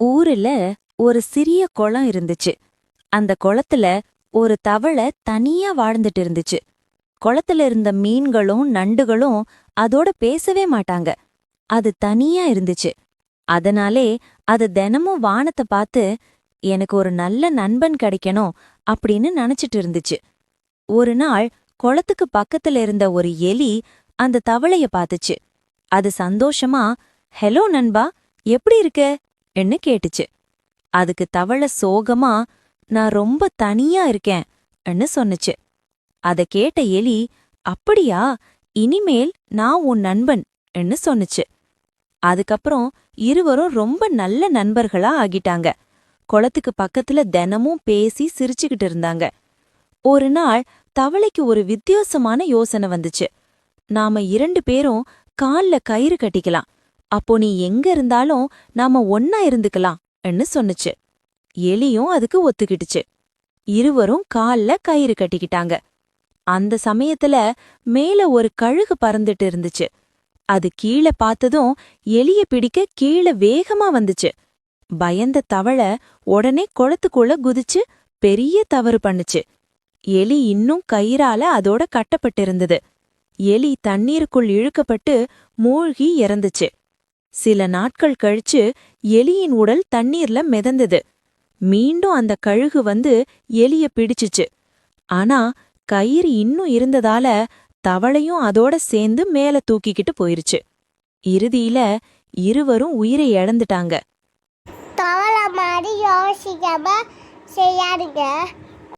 ஊருல ஒரு சிறிய குளம் இருந்துச்சு. அந்த குளத்துல ஒரு தவளை தனியா வாழ்ந்துட்டு இருந்துச்சு. குளத்துல இருந்த மீன்களும் நண்டுகளும் அதோட பேசவே மாட்டாங்க. அது தனியா இருந்துச்சு. அதனாலே அது தினமும் வானத்தை பார்த்து எனக்கு ஒரு நல்ல நண்பன் கிடைக்கணும் அப்படின்னு நினைச்சிட்டு இருந்துச்சு. ஒரு நாள் குளத்துக்கு பக்கத்துல இருந்த ஒரு எலி அந்த தவளைய பார்த்துச்சு. அது சந்தோஷமா, "ஹலோ நண்பா, எப்படி இருக்க?" ன்னு கேட்டுச்சு. அதுக்கு தவளை சோகமா, "நான் ரொம்ப தனியா இருக்கேன்" ன்னு சொன்னுச்சு. அத கேட்ட எலி, "அப்படியா, இனிமேல் நான் உன் நண்பன்" ன்னு சொன்னுச்சு. அதுக்கப்புறம் இருவரும் ரொம்ப நல்ல நண்பர்களா ஆகிட்டாங்க. குளத்துக்கு பக்கத்துல தினமும் பேசி சிரிச்சுக்கிட்டு இருந்தாங்க. ஒரு நாள் தவளைக்கு ஒரு வித்தியாசமான யோசனை வந்துச்சு. நாம 2 பேரும் கால்ல கயிறு கட்டிக்கலாம். அப்போ நீ எங்க இருந்தாலும் நாம ஒன்னா இருந்துக்கலாம் ன்னு சொன்னுச்சு. எலியும் அதுக்கு ஒத்துக்கிட்டுச்சு. இருவரும் கால்ல கயிறு கட்டிக்கிட்டாங்க. அந்த சமயத்துல மேல ஒரு கழுகு பறந்துட்டு இருந்துச்சு. அது கீழே பார்த்ததும் எலிய பிடிக்க கீழே வேகமா வந்துச்சு. பயந்த தவளை உடனே குளத்துக்குள்ள குதிச்சு பெரிய தவறு பண்ணுச்சு. எலி இன்னும் கயிறால அதோட கட்டப்பட்டிருந்தது. எலி தண்ணீருக்குள் இழுக்கப்பட்டு மூழ்கி இறந்துச்சு. சில நாட்கள் கழிச்சு எலியின் உடல் தண்ணீர்ல மிதந்தது. மீண்டும் அந்த கழுகு வந்து எலிய பிடிச்சுச்சு. ஆனா கயிறு இன்னும் இருந்ததால தவளையும் அதோட சேர்ந்து மேல தூக்கிக்கிட்டு போயிருச்சு. இறுதியில இருவரும் உயிரை இழந்துட்டாங்க. தவளை மாதிரி யோசிக்காம செய்யாதுங்க.